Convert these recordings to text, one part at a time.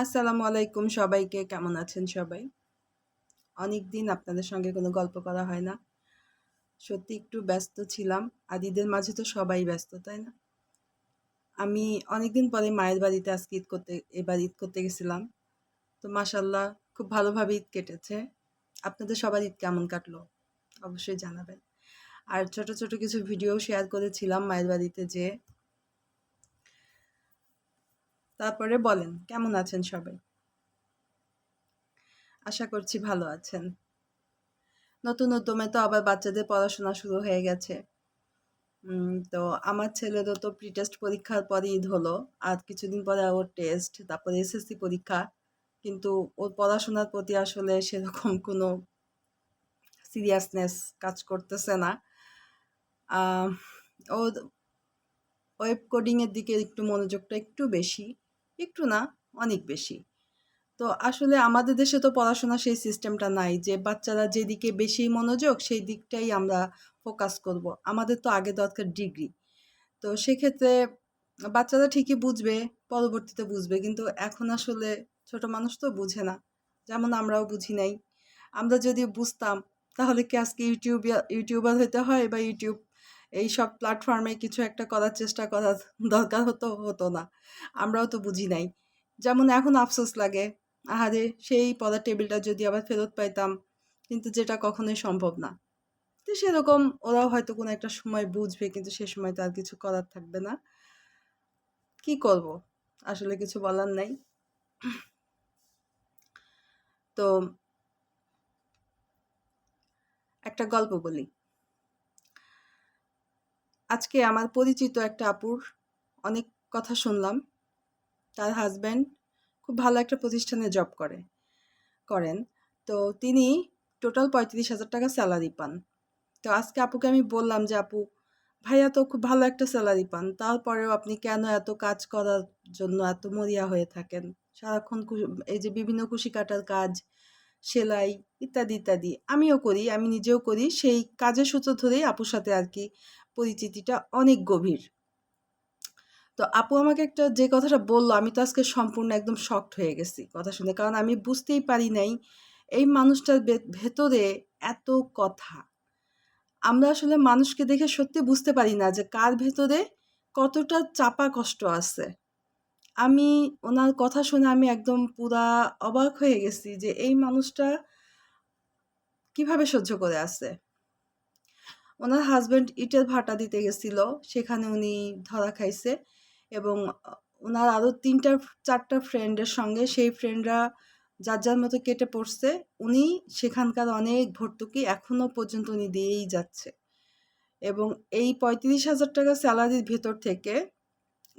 আসসালামু আলাইকুম সবাইকে। কেমন আছেন সবাই? অনেকদিন আপনাদের সঙ্গে কোনো গল্প করা হয় না। সত্যি একটু ব্যস্ত ছিলাম। আর ঈদের মাঝে তো সবাই ব্যস্ত, তাই না? আমি অনেকদিন পরে মায়ের বাড়িতে আজকে এবার ঈদ করতে গেছিলাম। তো মাশাআল্লাহ খুব ভালোভাবে ঈদ কেটেছে। আপনাদের সবার ঈদ কেমন কাটলো? অবশ্যই জানাবেন। আর ছোট, ছোট কিছু ভিডিও শেয়ার করেছিলাম মায়ের বাড়িতে যেয়ে। তারপরে বলেন কেমন আছেন সবাই? আশা করছি ভালো আছেন। নতুন উদ্যমে তো আবার বাচ্চাদের পড়াশোনা শুরু হয়ে গেছে। তো আমার ছেলেরও তো প্রি-টেস্ট পরীক্ষার পরে ঈদ হলো। আর কিছুদিন পরে ওর টেস্ট, তারপরে এসএসসি পরীক্ষা। কিন্তু ওর পড়াশোনার প্রতি আসলে সেরকম কোনো সিরিয়াসনেস কাজ করতেছে না। আহ, ওর ওয়েব কোডিং এর দিকে একটু মনোযোগটা একটু বেশি, একটু না অনেক বেশি। তো আসলে আমাদের দেশে তো পড়াশোনা সেই সিস্টেমটা নাই যে বাচ্চারা যেদিকে বেশি মনোযোগ সেই দিকটাই আমরা ফোকাস করব। আমাদের তো আগে দরকার ডিগ্রি। তো সেক্ষেত্রে বাচ্চারা ঠিকই বুঝবে, পরবর্তীতে বুঝবে। কিন্তু এখন আসলে ছোট মানুষ তো বুঝে না। যেমন আমরাও বুঝি নাই। আমরা যদি বুঝতাম তাহলে কি আজকে ইউটিউবার হইতে হয় বা এইসব প্ল্যাটফর্মে কিছু একটা করার চেষ্টা করার দরকার হতো না। আমরাও তো বুঝি নাই। যেমন এখন আফসোস লাগে, আহারে সেই পড়ার টেবিলটা যদি আবার ফেরত পাইতাম, কিন্তু যেটা কখনোই সম্ভব না। তো সেরকম ওরাও হয়তো কোনো একটা সময় বুঝবে, কিন্তু সে সময় তো আর কিছু করার থাকবে না। কি করব? আসলে কিছু বলার নাই। তো একটা গল্প বলি। আজকে আমার পরিচিত একটা আপুর অনেক কথা শুনলাম। তার হাসব্যান্ড খুব ভালো একটা প্রতিষ্ঠানে জব করেন। তো তিনি টোটাল ৩৫,০০০ টাকা স্যালারি পান। তো আজকে আপুকে আমি বললাম যে, "আপু, ভাইয়া তো খুব ভালো একটা স্যালারি পান। তারপরেও আপনি কেন এত কাজ করার জন্য এত মরিয়া হয়ে থাকেন? সারাক্ষণ এই যে বিভিন্ন কুশি-কাটার কাজ, সেলাই ইত্যাদি, ইত্যাদি। আমিও করি, আমি নিজেও করি। সেই কাজের সূত্র ধরেই আপুর সাথে আরকি পরিচিতিটা অনেক গভীর।" তো আপু আমাকে যে কথাটা বলল, আমি তো আজকে সম্পূর্ণ একদম শকড হয়ে গেছি কথা শুনে। কারণ আমি বুঝতেই পারি নাই এই মানুষটার ভেতরে এত কথা। আমরা আসলে মানুষকে দেখে সত্যি বুঝতে পারি না যে কার ভেতরে কতটা চাপা কষ্ট আছে। আমি ওনার কথা শুনে আমি একদম পুরা অবাক হয়ে গেছি যে এই মানুষটা কিভাবে সহ্য করে আছে। ওনার হাসব্যান্ড ইটের ভাটা দিতে গেছিল, সেখানে উনি ধরা খাইছে এবং ওনার আরও ৪টা ফ্রেন্ডের সঙ্গে সেই ফ্রেন্ডরা যার, যার মতো কেটে পড়ছে। উনি সেখানকার অনেক ভর্তুকি এখনো পর্যন্ত উনি দিয়েই যাচ্ছে। এবং এই ৩৫,০০০ টাকা স্যালারির ভেতর থেকে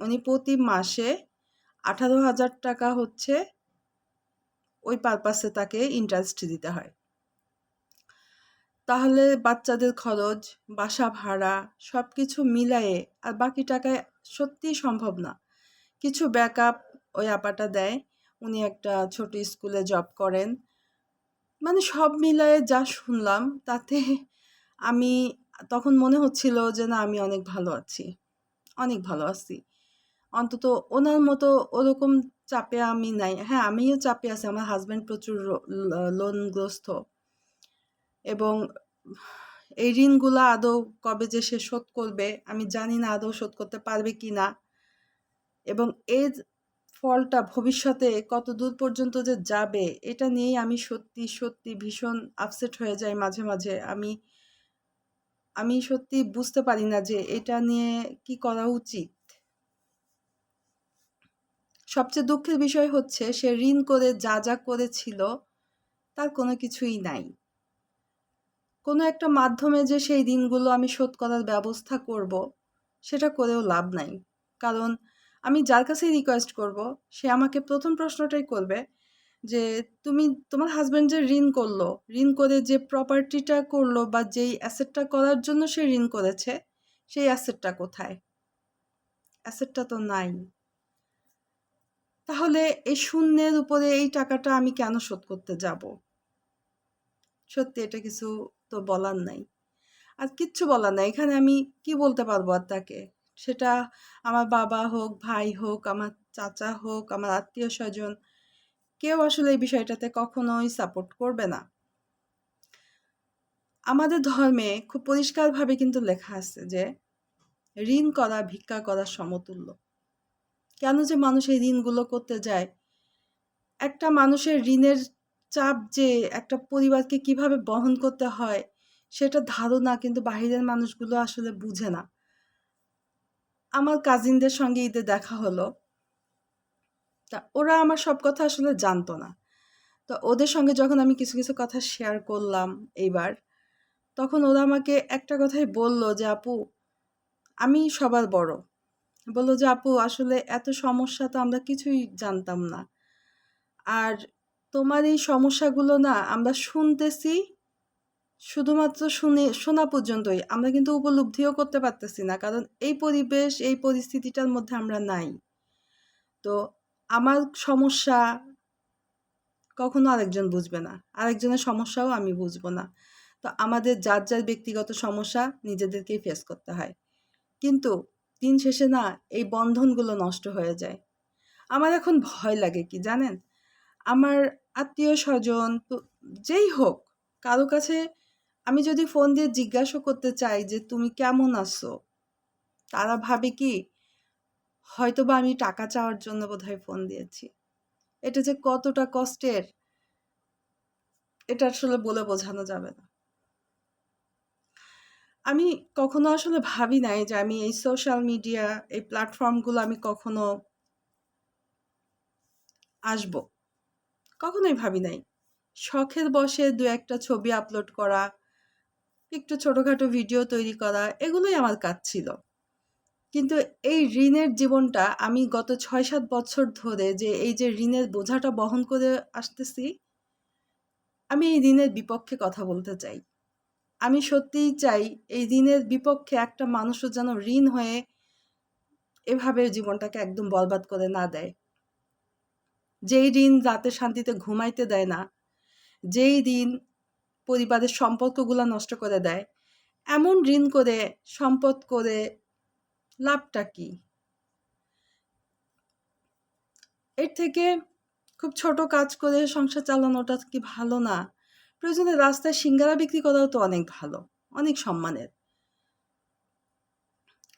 উনি প্রতি মাসে ১৮,০০০ টাকা হচ্ছে ওই পারপাসে তাকে ইন্টারেস্ট দিতে হয়। তাহলে বাচ্চাদের খরচ, বাসা ভাড়া সবকিছু মিলায়ে আর বাকি টাকায় সত্যিই সম্ভব না। কিছু ব্যাকআপ ওই আপাটা দেয়। উনি একটা ছোট স্কুলে জব করেন। মানে সব মিলায়ে যা শুনলাম তাতে আমি তখন মনে হচ্ছিল যে না, আমি অনেক ভালো আছি। অনেক ভালো আছি। অন্তত ওনার মতো ওরকম চাপে আমি নাই। হ্যাঁ, আমিও চাপে আছি। আমার হাসব্যান্ড প্রচুর লোনগ্রস্ত এবং এই ঋণগুলা আদৌ কবে যে সে শোধ করবে আমি জানি না, আদৌ শোধ করতে পারবে কিনা। এবং এর ফলটা ভবিষ্যতে কতদূর পর্যন্ত যে যাবে এটা নিয়েই আমি সত্যি, সত্যি ভীষণ আপসেট হয়ে যাই মাঝে, মাঝে। আমি সত্যি বুঝতে পারি না যে এটা নিয়ে কি করা উচিত। সবচেয়ে দুঃখের বিষয় হচ্ছে সে ঋণ করে যা, যা করেছিল তার কোনো কিছুই নাই। কোনো একটা মাধ্যমে যে সেই ঋণগুলো আমি শোধ করার ব্যবস্থা করব, সেটা করেও লাভ নাই। কারণ আমি যার কাছেই রিকোয়েস্ট করব, সে আমাকে ১ম প্রশ্নটাই করবে যে, তোমার হাসব্যান্ড যে ঋণ করলো, ঋণ করে যে প্রপার্টিটা করলো বা যেই অ্যাসেটটা করার জন্য সে ঋণ করেছে, সেই অ্যাসেটটা কোথায়? অ্যাসেটটা তো নাই। তাহলে এই শূন্যের উপরে এই টাকাটা আমি কেন শোধ করতে যাব? সত্যি এটা কিছু তো বলার নাই। আর কিচ্ছু বলার নাই। এখানে আমি কি বলতে পারবো আর তাকে? সেটা আমার বাবা হোক, ভাই হোক, আমার চাচা হোক, আমার আত্মীয়স্বজন। কেউ আসলে এই বিষয়টাতে কখনোই সাপোর্ট করবে না। আমাদের ধর্মে খুব পরিষ্কারভাবে কিন্তু লেখা আছে যে ঋণ করা ভিক্ষা করার সমতুল্য। কেন যে মানুষ এই ঋণগুলো করতে যায়? একটা মানুষের ঋণের চাপ যে একটা পরিবারকে কিভাবে বহন করতে হয় সেটা ধারণা কিন্তু বাহিরের মানুষগুলো আসলে বুঝে না। আমার কাজিনদের সঙ্গে ঈদে দেখা হলো। তা ওরা আমার সব কথা আসলে জানতো না। তো ওদের সঙ্গে যখন আমি কিছু, কিছু কথা শেয়ার করলাম এইবার, তখন ওরা আমাকে একটা কথাই বলল যে, "আপু, আমি সবার বড়।" বলল যে, "আপু, আসলে এত সমস্যা তো আমরা কিছুই জানতাম না। আর তোমার এই সমস্যাগুলো না আমরা শুনতেছি, শুধুমাত্র শোনা পর্যন্তই। আমরা কিন্তু উপলব্ধিও করতে পারতেছি না। কারণ এই পরিবেশ, এই পরিস্থিতিটার মধ্যে আমরা নাই। তো আমার সমস্যা কখনো আরেকজন বুঝবে না। আরেকজনের সমস্যাও আমি বুঝবো না। তো আমাদের যার, যার ব্যক্তিগত সমস্যা নিজেদেরকেই ফেস করতে হয়। কিন্তু দিন শেষে না এই বন্ধনগুলো নষ্ট হয়ে যায়। আমার এখন ভয় লাগে কি জানেন? আমার আত্মীয়-স্বজন যেই হোক, কারো কাছে আমি যদি ফোন দিয়ে জিজ্ঞাসা করতে চাই যে, "তুমি কেমন আছো?" তারা ভাবে কি হয়তোবা আমি টাকা চাওয়ার জন্য বোধহয় ফোন দিয়েছি। এটা যে কতটা কষ্টের এটা আসলে বলে বোঝানো যাবে না। আমি কখনো আসলে ভাবি নাই যে আমি এই সোশ্যাল মিডিয়া, এই প্ল্যাটফর্মগুলো আমি কখনো আসবো। কখনোই ভাবি নাই। শখের বশে ২-১ টা ছবি আপলোড করা, একটু ছোটখাটো ভিডিও তৈরি করা, এগুলোই আমার কাজ ছিল। কিন্তু এই ঋণের জীবনটা আমি গত ৬-৭ বছর ধরে যে এই যে ঋণের বোঝাটা বহন করে আসতেছি, আমি এই ঋণের বিপক্ষে কথা বলতে চাই। আমি সত্যিই চাই এই ঋণের বিপক্ষে একটা মানুষও যেন ঋণ হয়ে এভাবে জীবনটাকে একদম বরবাদ করে না দেয়। যেই ঋণ রাতে শান্তিতে ঘুমাইতে দেয় না, যেই ঋণ পরিবারের সম্পর্কগুলা নষ্ট করে দেয়, এমন ঋণ করে, সম্পদ করে লাভটা কি? এর থেকে খুব ছোট কাজ করে সংসার চালানোটা কি ভালো না? প্রয়োজনে রাস্তায় সিঙ্গারা বিক্রি করাও তো অনেক ভালো, অনেক সম্মানের।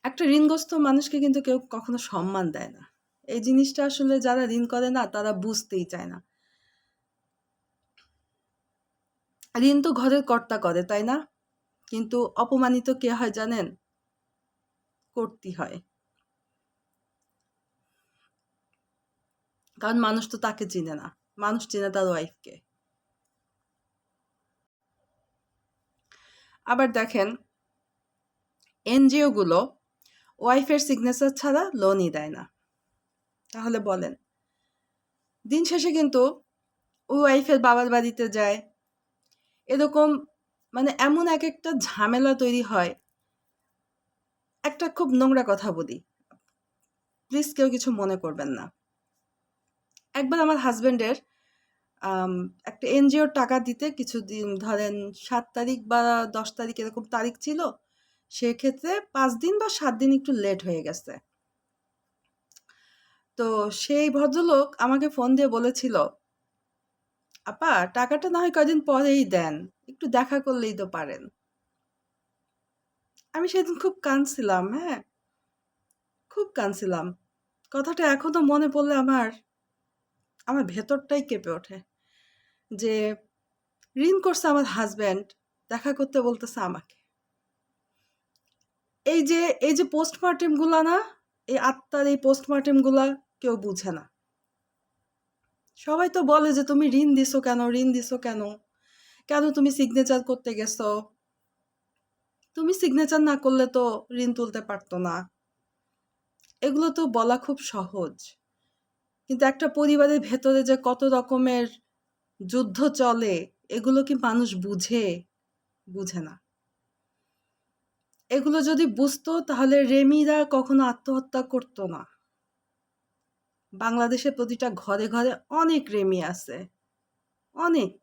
একটা ঋণগ্রস্ত মানুষকে কিন্তু কেউ কখনো সম্মান দেয় না। এই জিনিসটা আসলে যারা ঋণ করে না তারা বুঝতেই চায় না। ঋণ তো ঘরের কর্তা করে, তাই না? কিন্তু অপমানিত কে হয় জানেন? কর্ত্রী হয়। কারণ মানুষ তো তাকে চিনে না। মানুষ চিনে তার ওয়াইফকে। আবার দেখেন এনজিও গুলো ওয়াইফের সিগনেচার ছাড়া লোনই দেয় না। তাহলে বলেন, দিন শেষে কিন্তু ওই ওয়াইফের বাবার বাড়িতে যায়। এরকম মানে এমন একটা ঝামেলা তৈরি হয়। একটা খুব নোংরা কথা বলি। প্লিজ কেউ কিছু মনে করবেন না। একবার আমার হাসব্যান্ডের একটা এনজিওর টাকা দিতে কিছুদিন ধরেন ৭ তারিখ বা ১০ তারিখ এরকম তারিখ ছিল। সেক্ষেত্রে ৫ দিন বা ৭ দিন একটু লেট হয়ে গেছে। তো সেই ভদ্রলোক আমাকে ফোন দিয়ে বলেছিল, "আপা, টাকাটা না হয় কয়দিন পরেই দেন। একটু দেখা করলেই তো পারেন।" আমি সেদিন খুব কাঁদছিলাম, হ্যাঁ? খুব কাঁদছিলাম। কথাটা এখনো মনে পড়লে আমার ভেতরটাই কেঁপে ওঠে। যে ঋণ করছে আমার হাসব্যান্ড, দেখা করতে বলতেছে আমাকে। এই যে পোস্টমার্টেম গুলা না, এই আত্মার এই পোস্টমার্টেম গুলা কেউ বুঝে না। সবাই তো বলে যে তুমি ঋণ দিছো কেন, ঋণ দিছো কেন? কেন তুমি সিগনেচার করতে গেছো? তুমি সিগনেচার না করলে তো ঋণ তুলতে পারতো না। এগুলো তো বলা খুব সহজ। কিন্তু একটা পরিবারের ভেতরে যে কত রকমের যুদ্ধ চলে, এগুলো কি মানুষ বুঝে? বুঝে না। এগুলো যদি বুঝতো তাহলে রেমিরা কখনো আত্মহত্যা করতো না। বাংলাদেশের প্রতিটা ঘরে, ঘরে অনেক রেমি আছে। অনেক।